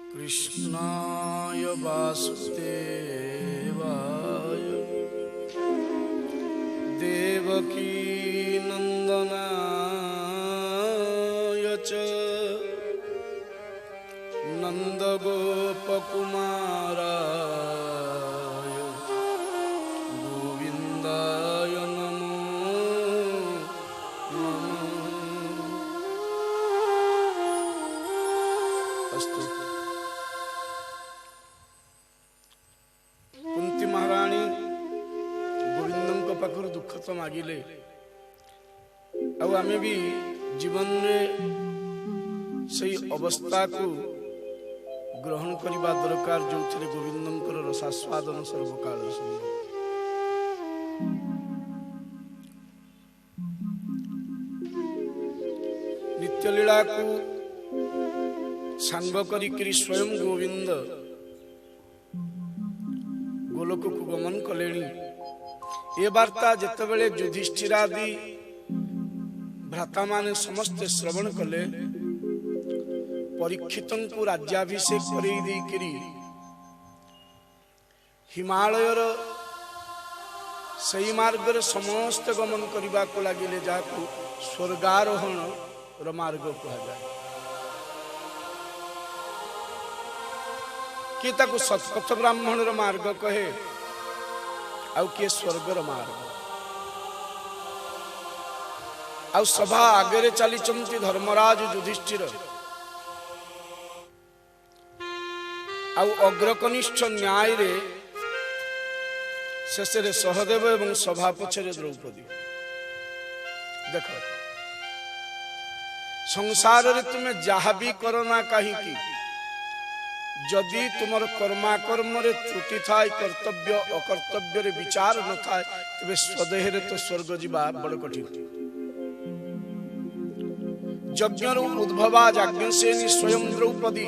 कृष्णाय वासुदेवाय देवकी नंदनाय च नंदगोपकुमाराय गोविंदाय नमो नमः। अस्तु। कुंती महाराणी गोविंदों को पाखर दुख तो मागिले आमे भी जीवन में सही अवस्था को ग्रहण करने दरकार जो गोविंदों रसास्वादन सर्वकाल संभव। नित्यलीला को सांग करी स्वयं गोविंद गोलोक को गमन कले। ये वार्ता जितेबले युधिष्ठिरादि भ्राता माने समस्ते श्रवण कले परीक्षित को राज्याभिषेक करी हिमालयर सही मार्ग समस्त गमन करने को लगे जहाँ स्वर्गारोहण मार्ग कहुए किए ताकू सत्पथ ब्राह्मण मार्ग कहे आउ किए स्वर्गर मार्ग। आउ सभा आगे चली धर्मराज युधिष्ठिर आउ अग्रकनिष्ठ न्याय रे शेष सहदेव एवं सभा पछरे द्रौपदी। देख संसार रे तुम्हें जहा भी करो ना कहीं जदि तुमर कर्माकर्म रे त्रुटि थाए कर्तव्य अकर्तव्य रे विचार न थाए तबे स्वदेह रे तो स्वर्ग जीवा बड़ कठिन। यज्ञर उद्भवा याज्ञसेनी स्वयं द्रौपदी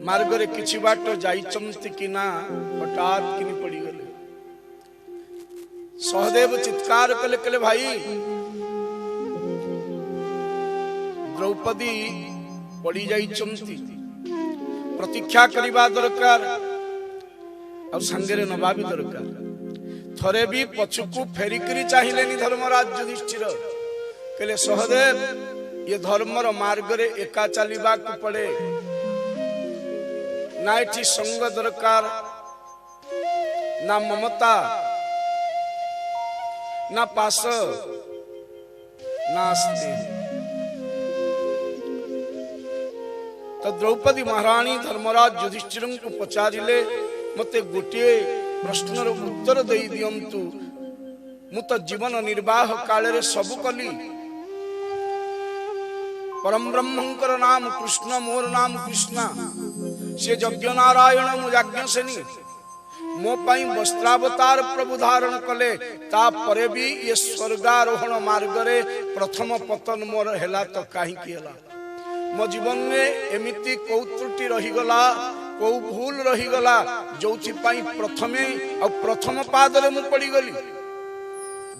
मार्ग रे किछि बाट जाइचंती कि ना हठात किनि पड़ी गले। सहदेव चित्कार कले कले भाई द्रौपदी पड़ी जाइचंती प्रतीक्षा करिबा दरकार और संगरे नबा भी दरकार। थरे भी पछुकू फेरिकरी चाहिलेनी धर्मराज युधिष्ठिर कहले सहदेव ये धर्मर मार्ग रे एका चलिबा को पड़े ना एठी संग दरकार ना ममता ना पास ना स्नेह। तो द्रौपदी महाराणी धर्मराज युधिष्ठिर को पचारिले मते गोटे प्रश्नर उत्तर दे दियंतु मु तो जीवन निर्वाह काल रे सब कली परम ब्रह्मंकर नाम कृष्ण मोर नाम कृष्णा से यज्ञ नारायण मु याज्ञसेनी मो पाई वस्त्रावतार प्रभु धारण कले ता परे भी ये स्वर्गारोहण मार्ग रे प्रथम पतन मोर हेला तो काहे की हेला। मो जीवन में एमिति कौ त्रुटि रहीगला कौ भूल रहीगला जो प्रथमे और प्रथम पादरे मु पड़ी गली।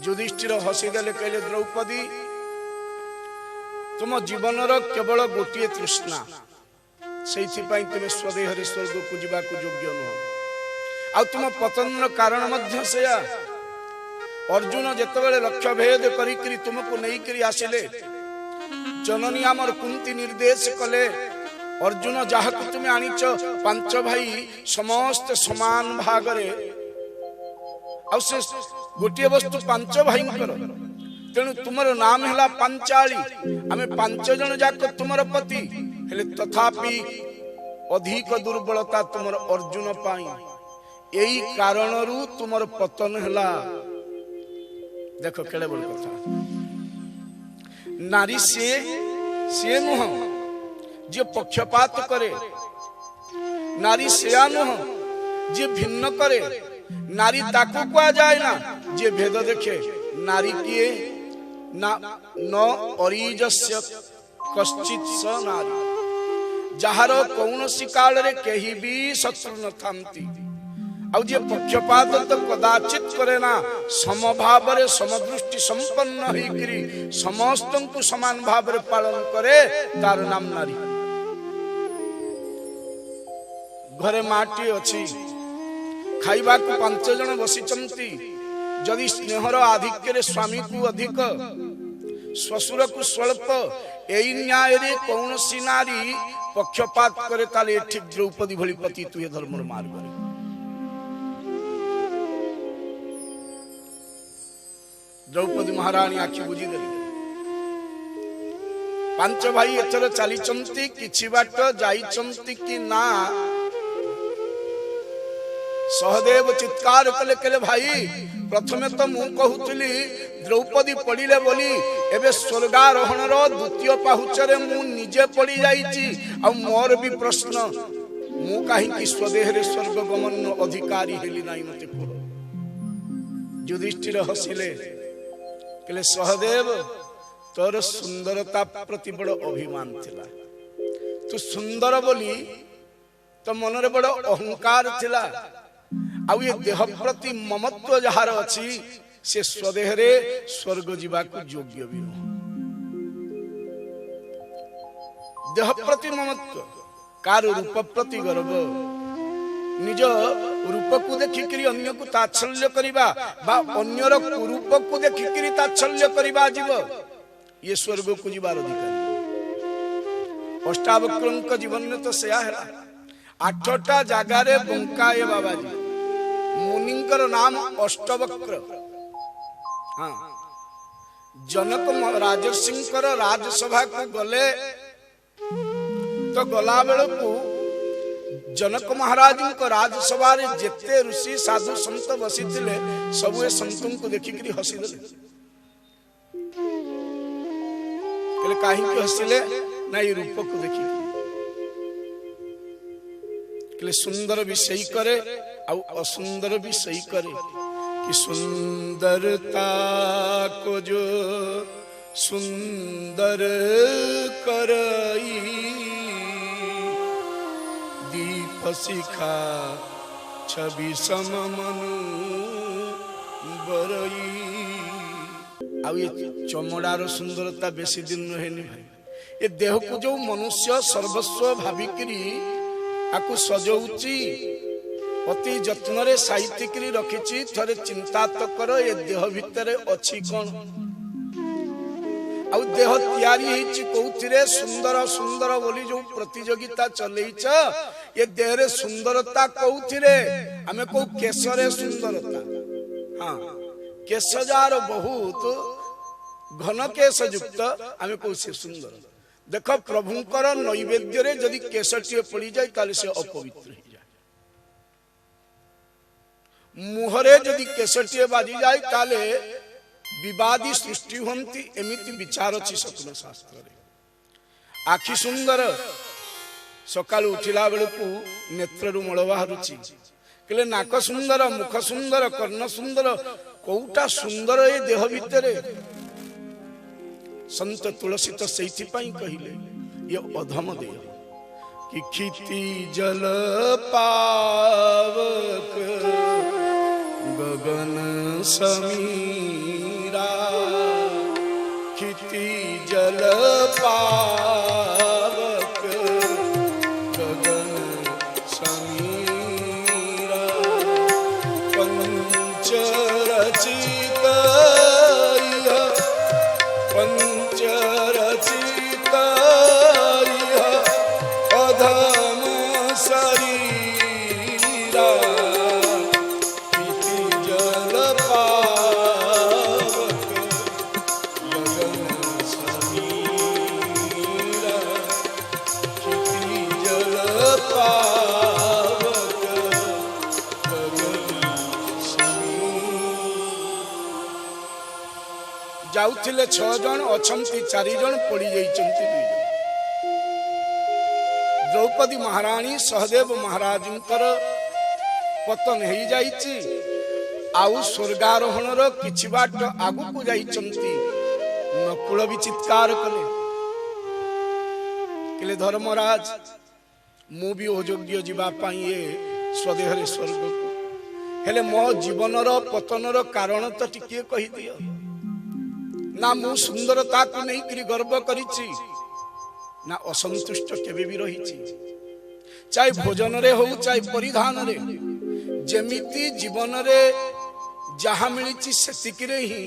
युधिष्ठिर हसीदेले कहले द्रौपदी तुम जीवनर केवल गोटे तृष्णा से तुम्हें स्वदेह स्वर्ग को जीवा को योग्य नुह आ तुम पतन कारण मध्य से अर्जुन जेतेबेले लक्ष्य भेद करी तुमको नहीं करी आसिले जननी आमर कुंती निर्देश कले अर्जुन जहा को तुम्हें आनीच पांच भाई समस्त समान भाग रे से गोटे वस्तु पांच भाई तेणु तुमर नाम है पांचाली आमे पांच जन जाक तुमर पति हेले तथापि अधिक दुर्बलता तुमर अर्जुन पाई यही कारण रु तुमर पतन हैला। देखो केड़े बड़ कथा नारी से नुह जे पक्षपात करे नारी से नुह जे भिन्न करे नारी ताकू कहा जाए ना जे भेद देखे नारी किए ना न अरिजस्य कश्चित स नारी जहार कौन काल रे कहीं भी शत्रु न थांती आउ जे पक्षपात तो कदाचित करे ना समभाव समदृष्टि संपन्न होइकरी समस्त को समान भाव पालन करे तार नाम नारी। घरे माटी अच्छी खाइबा को 5 जन बसिचंती जदि स्नेहर आधिक्य स्वामी को अधिक ससुर को स्वल्प एई न्याय रे कौन सी नारी पक्षपात करे ताले ठीक द्रौपदी भली पति तु ये धर्म मार्ग रे। द्रौपदी महारानी आखि बुझी देली 5 भाई एथर चलीचंती किछि बाट जाईचंती कि ना सहदेव चित्कार कले कले भाई प्रथमे तो मु कहूतली द्रौपदी पड़िले बोली एबे स्वर्गारोहण रो द्वितीय पाहुचरे मु निजे पड़ी जाईची आ मोर भी प्रश्न मु काहे कि स्वदेह रे स्वर्ग गमन अधिकारी हेली नाही मते को। युधिष्ठिर हसिले कले सहदेव तोर सुंदरता प्रति बड़ अभिमान थिला तू सुंदर बोली तो मन रे बड़ अहंकार थिला आउ ये देह प्रति ममत्व जहार अच्छी से स्वदेह रे स्वर्ग जीवा को योग्य भी हो। देह प्रति ममत्व कार रूप प्रति गर्व निज रूप को देखिकरी अन्य को तात्सल्य करिबा बा अन्यर रूप को देखिकरी तात्सल्य करिबा जीव ये स्वर्ग को जीवार अधिकारी। अष्टावक्रंक जीवन में तो सेया है 8टा जगह रे बंकाए बाबाजी मुनिंकर नाम अष्टवक्र। हाँ जनक राजर्षिंकर राजसभा को गले तो गला बेल को जनक महाराज को राजसभा रे जेते ऋषि साधु संत बसी थिले सबे संतों को देखिकरी हसी देले कले काहे कि हसिले ना ये रूप को देखि कले सुंदर भी सही करे और असुंदर भी सही करे कि सुंदरता को जो सुंदर करई दीप शिखा छवि सम मनु बरई। आ ये चमड़ार सुंदरता बेसी दिन रहेनी भाई ये देह को जो मनुष्य सर्वस्व भाविकरी आकु सजौची अति जत्न रे साहित्यिकरी रखिची थरे चिंता तो करो ये देह भितरे अछि कोन आउ देह तयारी हिची कोउथिरे सुंदर सुंदर बोली जो प्रतियोगिता चलेइछ ये देह रे सुंदरता कोउथिरे हमें को केशरे सुंदरता। हां केश जार बहुत घन केश युक्त हमें को से सुंदर देखो प्रभुंकर नैवेद्य रे यदि केशटिए पड़ी जाए ताले से अपवित्र हो जाए मुहरे यदि केशटिए बाजी जाए ताले विवादी सृष्टि होंती एमिति विचार अछि स्वप्न शास्त्र रे। आखि सुंदर सकाळ उठिला बेलकू नेत्र रु मळ बाहरुची कले नाक सुंदर मुख सुंदर कर्ण सुंदर कोउटा सुंदर ए देह भितरे संत तुलसी तो सेठी पाई कहिले ये अधम देह कि खिति जल पावक गगन समीरा खिति जल पावक गगन समीरा पंच रचित पंच रचित अधम शरीरा खिति जल पावक गगन समीरा खिति जल पावक गगन समीरा। जाउथिले 6 जन अछंती 4 जन पड़ी जाइचंती 2 जन। द्रौपदी महारानी सहदेव महाराजंकर पतन हो जाइची आउ स्वर्गारोहण रो किछि बाट आगु को जाइचंती नकुल भी चित्कार कले धर्मराज मु भी अयोग्य जीवा पाई ये स्वदेह रे स्वर्ग को हेले मो जीवनर पतनर कारण तो टिके कहि दियो ना। मु सुंदरता को नहीं करी गर्व करिछि ना असंतुष्ट केबे भी रहिछि। चाहे भोजन रे हो चाहे परिधान रे, जेमिति जीवन रे जहा मिलिछि सेतिक रे ही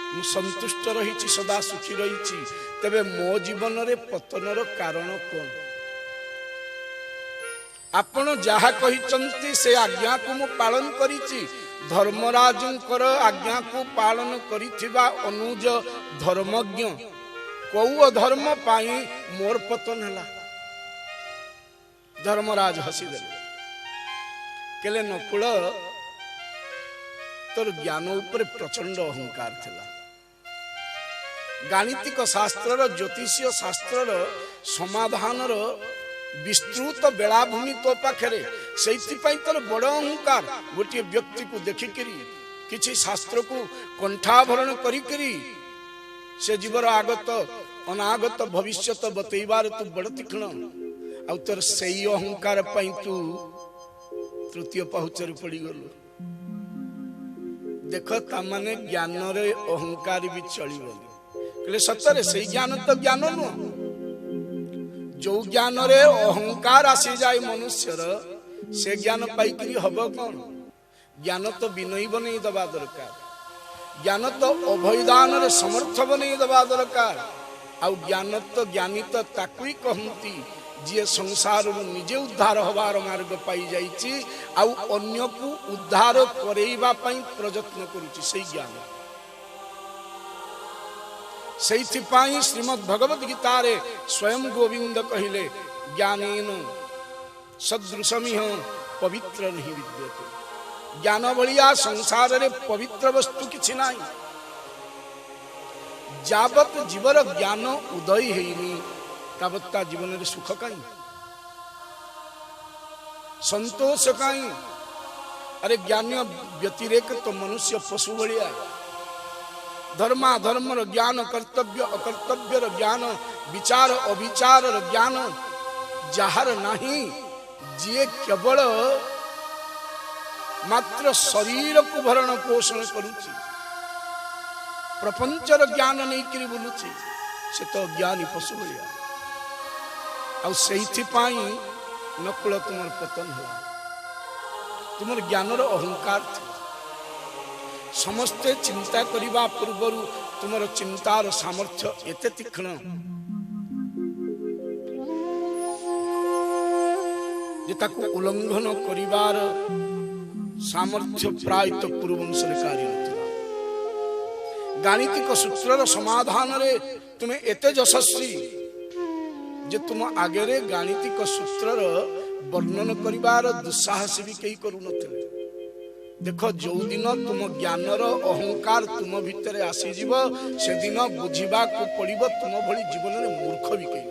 मु संतुष्ट रहिछि, सदा सुखी रहिछि। तबे मो जीवन रे पतनर कारण कोन? आपण जहा कहिचंती से आज्ञा को मु पालन करिछि। धर्मराजंकर आज्ञा को पालन करिथिबा अनुज धर्मज्ञ कौ अधर्म पाई मोर पतन हला। धर्मराज हसी देले केले नकुल तोर ज्ञान ऊपर प्रचंड अहंकार थिला। गाणितिक शास्त्र ज्योतिषीय शास्त्र समाधान विस्तृत बेलाभूमि तो पाखरे, से तोर बड़ अहंकार। गोटे व्यक्ति को देखिकरी किछि शास्त्र को कंठाभरण करिकरी से जीवर आगत अनागत भविष्यत बतैबार तू बड़ तीक्ष्ण। आ तोर सही अहंकार पाई तू तृतीय पहुचर पड़ी गलु। देख तामाने ज्ञान रे अहंकार भी चलिबनी कहले सतरे सही ज्ञान तो ज्ञान नुह। जो ज्ञान रे अहंकार आसी जाए मनुष्यर से ज्ञान पाइकरी हब कौन? ज्ञान तो विनयी बनै दबा दरकार, ज्ञान तो अभयदान रे समर्थ बनै दबा दरकार। आ ज्ञान तो ज्ञानी तो ताकुई कहंती जे संसार निजे उद्धार हबार मार्ग पाई जाइछि आउ अन्य को उद्धार करेइबा पई प्रयत्न करूछि सही ज्ञान। सेइथिपाई श्रीमद् भगवत गीता रे स्वयं गोविंद कहिले ज्ञानेन सदृशमिह पवित्र नहीं विद्यते। ज्ञान भलिया संसार रे पवित्र वस्तु किछि नाही। जावत जीवर ज्ञान उदय हेइनी तावत्ता जीवन रे सुख काई, संतोष काई। अरे ज्ञान व्यतिरेक तो मनुष्य पशु भलिया। धर्माधर्म ज्ञान, कर्तव्य अकर्तव्य ज्ञान, विचार अविचार ज्ञान जहार नहीं, जे केवल मात्र शरीर को भरण पोषण करुछि, प्रपंचर ज्ञान नहीं करी बोलुछि, से तो ज्ञानी पशु भलिया। आ सेइथिपाई नकुल तुमर पतन होला। तुमर ज्ञानर अहंकार थी। समस्ते चिंता करिबा पूर्वरु तुमर चिंतार सामर्थ्य एते तीक्ष्ण जे ताकू उल्लंघन करिबार सामर्थ्य प्राय तो पूर्ववंश रे कार्य होतिला। गाणितिक सूत्रर समाधान रे तुमे एते यशस्वी जे तुम आगे रे गाणितिक सूत्रर वर्णन करिबार दुस्साहस भी कई करू नथिले। देखो जो दिन तुम ज्ञानर अहंकार तुम भितर आसी जीव से दिन बुझिबा को पड़िबो तुम भली जीवन रे मूर्ख भी कई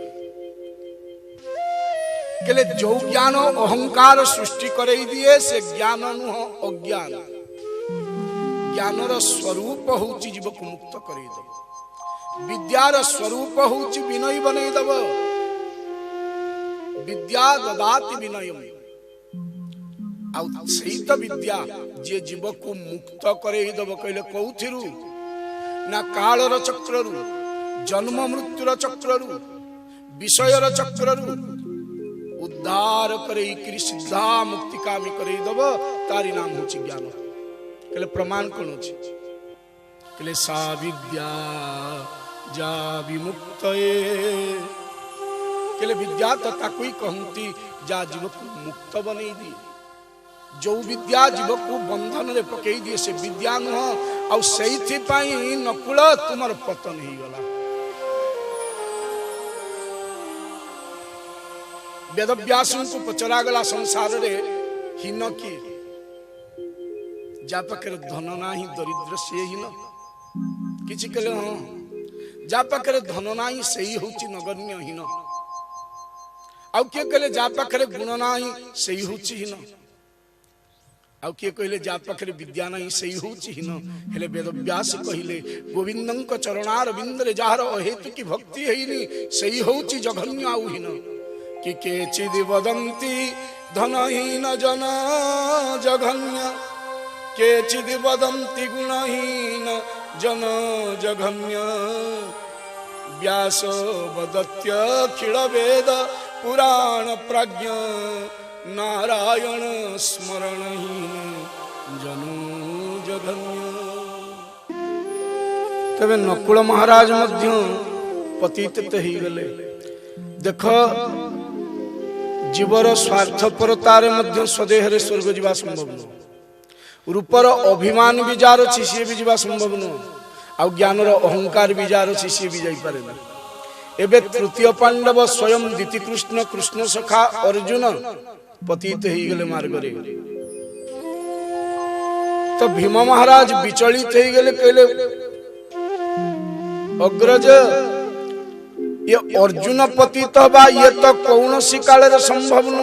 केले। जो ज्ञान अहंकार सृष्टि करई दिए से ज्ञान नुह अज्ञान। ज्ञानर स्वरूप होउची जीव को मुक्त करई दब। विद्यार स्वरूप होउची विनय बनई दब। विद्या ददाति विनयम। तो विद्या जे जीव को मुक्त करे दब कहले कौथिरु ना कालर चक्ररु, जन्म मृत्युर चक्ररु, विषयर चक्ररु उद्धार करे सिद्धा मुक्ति कामी करे दब। तारी नाम होछि ज्ञान। कहले प्रमाण कोन होछि? कहले सा विद्या जा विमुक्तये। कहले विद्या तो ताकुई कहंती जा जीव को मुक्त बनई दी। जो विद्या जीव को बंधन रे पकई दिए से विद्या नुह। आ सेइथिपाई नकुल तुमर पतन ही गला। वेदव्यास को पचरा गला संसार रे हीन किए? जा पाखरे धन नाही दरिद्र से हीन। किछि कहले हां जा पाखरे धन नाही सेही होछि नगण्य हीन। आउ के कहले जा पाखरे गुण नाही सेही होछि हीन। आउ के कहले जा पाखरे विद्या नाही सेही होछि हीन। हेले वेदव्यास कहिले गोविंदंक चरणार बिंदरे जार अहेतु की भक्ति हेइनी सेही होछि जघन्य आउ हीन। कि केचिद वदन्ति धनहीन जन जघन्य केचिद वदन्ति गुणहीन जन जघन्य व्यास वदत्यखिल वेद पुराण प्राज्ञ नारायण स्मरणहीन जनो जघन्य। तबे नकुल महाराज मध्य पतित ही गले। देख जीवर स्वार्थपरतार मध्य स्वदेह रे स्वर्ग जीवा संभव न। रूपर अभिमान भी जार अछि से भी जीवा संभव न। आ ज्ञानर अहंकार भी जार अछि से भी जाई पारे न। एबे तृतीय पांडव स्वयं दिति कृष्ण कृष्ण सखा अर्जुन पतित ही गले मार्ग रे। तो भीम महाराज विचलित ही गले कहले अग्रज ये अर्जुन पतित बा ये तो कौनसी काल संभव न।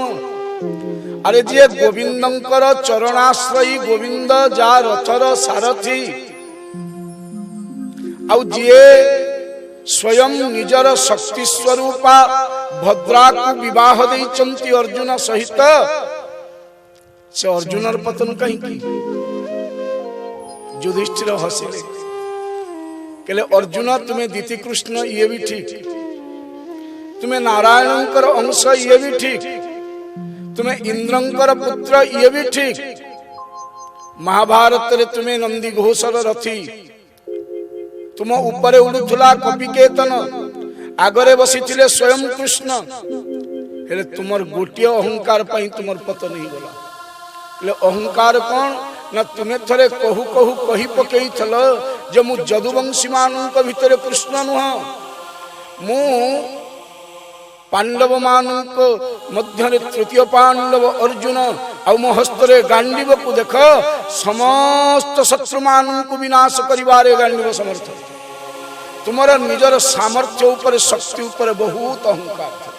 अरे जे गोविंदंकर चरणाश्रयी गोविंद जा रथर सारथी आउ जे स्वयं निजर शक्ति स्वरूपा भद्रा को विवाह देइचंती अर्जुन सहित से अर्जुनर पतन कहीं की। युधिष्ठिर हसिले कहले अर्जुन तुम्हें दिति कृष्ण ये भी ठीक, तुम्हें नारायणकर अंश ये भी ठीक, तुम्हें इंद्रंकर पुत्र ये भी ठीक। महाभारत रे तुम्हें नंदी घोषर रथी तुम ऊपर उड़ुथुला कपिकेतन आगरे बसिथिले स्वयं कृष्ण हेले तुमर गोटिए अहंकार पई तुमर पतन नहीं गला। ले अहंकार कौन ना तुम्हें थरे कहू कहू कही पकई थल जे मु जदुवंशी मानक भितरे कृष्ण नुह मु पांडव मानक मध्य तृतीय पांडव अर्जुन आ मो हस्तरे गांडीव को देख समस्त शत्रु मानक विनाश करिवारे गांडीव समर्थ। तुमर निजर सामर्थ्य ऊपर शक्ति ऊपर बहुत अहंकार था।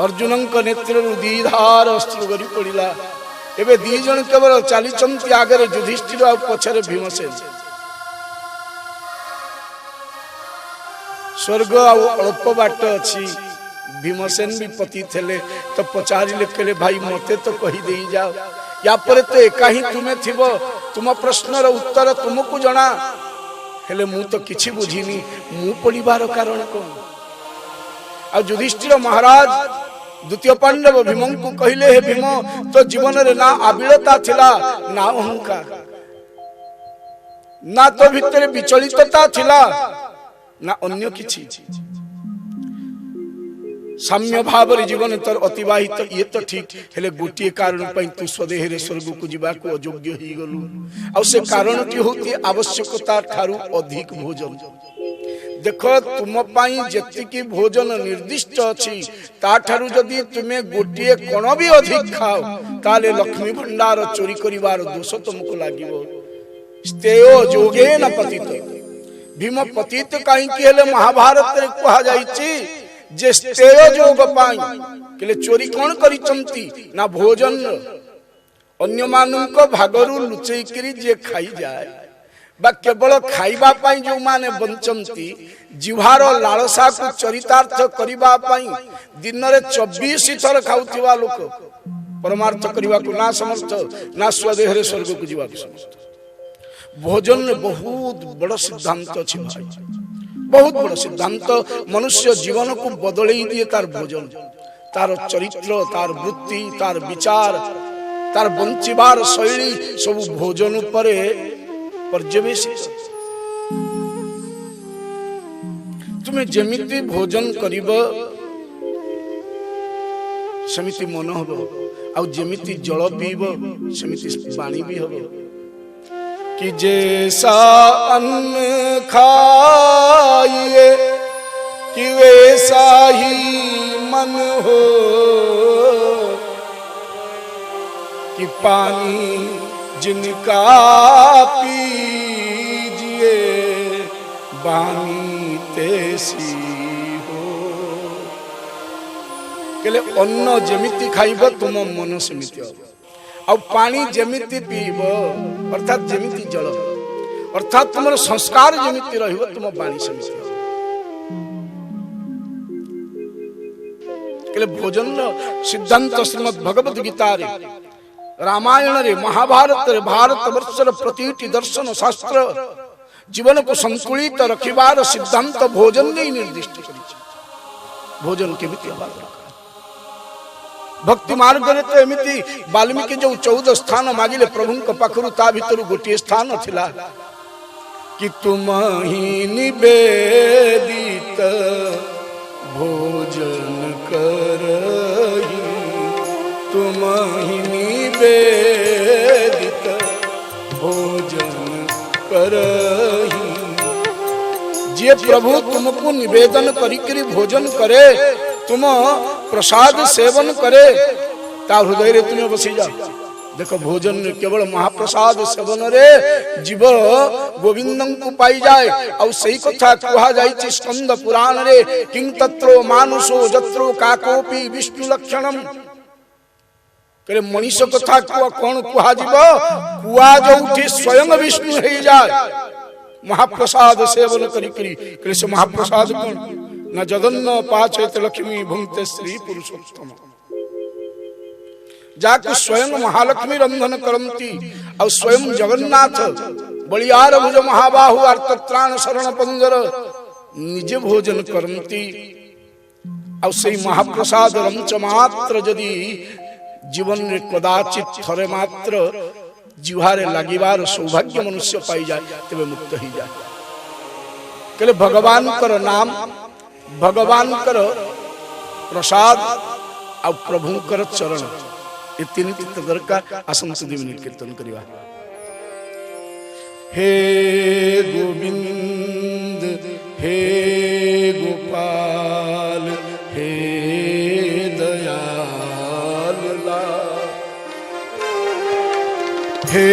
अर्जुन नेत्र दीधार अस्त्र गरी पड़ा। एबे दी जन केवल चली आगे युधिष्ठिर आ पछरे भीमसेन। स्वर्ग अल्प बाट अच्छी भीमसेन भी पति थे तो पचारे कहले भाई मते तो कही दे जाओ या पर तो एका ही तुम्हें थिबो तुम प्रश्नर उत्तर तुमको जना हेले मु तो किछि बुझिनी मु पड़िबार कारण कौन। आ युधिष्ठिर महाराज द्वितीय पांडव भीम को कहले हे भीम तो जीवन रे ना आबिलता थिला ना अहंकार ना तो भितरे विचलितता थिला ना अन्य किछि। साम्य भाव रे जीवन तर अतिवाहित तो ये तो ठीक हेले गोटिए कारण पई तू स्वदेह रे स्वर्ग को जीवा को अयोग्य ही गलु। आ से कारण की होती आवश्यकता ठारू अधिक भोजन। देखो तुम पाई जति भोजन निर्दिष्ट अछि ता ठारू जदि तुमे गोटिए कोन भी अधिक खाओ ताले लक्ष्मी भंडार चोरी करिवार दोष तुमको लागिवो। स्तेयो जोगेन पतित भीम पतित काई कि हेले महाभारत रे कहा जाईछि जे स्तेय जोग पाई केले चोरी कोन करिचंती ना भोजन अन्य मानुक भागरु लुचई करी जे खाई जाए बा केवल खाइबा पाई जो माने बंचंती जिहार लालसा को चरितार्थ करिबा पाई दिन रे 24 थर खाउथिबा लोक परमार्थ करिबा को ना समर्थ ना स्वदेह रे स्वर्ग को जीवा को समर्थ। भोजन बहुत बड़ सिद्धांत अछि भाई, बहुत बड़ सिद्धांत। मनुष्य जीवन को बदलई दिए तार भोजन, तार चरित्र, तार वृत्ति, तार विचार, तार बंचिबार शैली सब भोजन उपरे पर्यवेसित। तुम्हें जेमिति भोजन करिब सेमिति मन हबो आ जेमिति जल पीब सेमिति पानी भी हबो। कि जैसा अन्न खाइए कि वैसा ही मन हो, कि पानी जिनका पीजिए बानी तैसी हो। कहले अन्न जेमिति खाइब तुम मन सेमिति हो आ पानी जेमिति पीब अर्थात जेमिति जल अर्थात तुम संस्कार जेमिति रहिबो तुम बाणी सेमिति। कहले भोजन सिद्धांत श्रीमद भगवद गीता रे रामायण रे महाभारत रे भारत वर्ष प्रतिटी दर्शन शास्त्र जीवन को संतुलित रखिबार सिद्धांत भोजन नहीं निर्दिष्ट करिछि। भोजन केमिति हवा दरकार भक्ति मार्ग रे तो एमिति वाल्मीकि जो 14 स्थान मागिले प्रभु पाखरु ता भितर गोटे स्थान थिला कि तुमहि निवेदित भोजन करहि तुमहि निवेदित भोजन करहि। जे प्रभु तुमको निवेदन करिकरी भोजन करे तुम प्रसाद सेवन करे ता हृदय रे तुम बसी जा। देखो भोजन केवल महाप्रसाद सेवन रे जीव गोविंदं को पाई जाए और सही कथा कहा जाइछि स्कंद पुराण रे किं तत्रो मानुषो जत्रो काकोपि विष्णु लक्षणम करे मनीष कथा कौन कहा जीव कुआ जोठी स्वयं विष्णु हे जाए महाप्रसाद सेवन करी करे से महाप्रसाद कौन न जगन्न पाचेत लक्ष्मी भुंक्ते श्री पुरुषोत्तम जाके स्वयं महालक्ष्मी रंधन करंती और स्वयं जगन्नाथ बलियार भुज महाबाहु अर्थत्राण शरण पंजर निजे भोजन करंती और सही महाप्रसाद रंच मात्र यदि जीवन रे कदाचित थरे मात्र जिहारे लागिबार सौभाग्य मनुष्य पाई जाए तेबे मुक्त ही जाए। कहले भगवान कर नाम भगवान कर प्रसाद और प्रभु कर चरण ये तीन तीन दरकार आसंस देवी कीर्तन करिवा। हे गोविंद हे गोपाल हे दयाल हे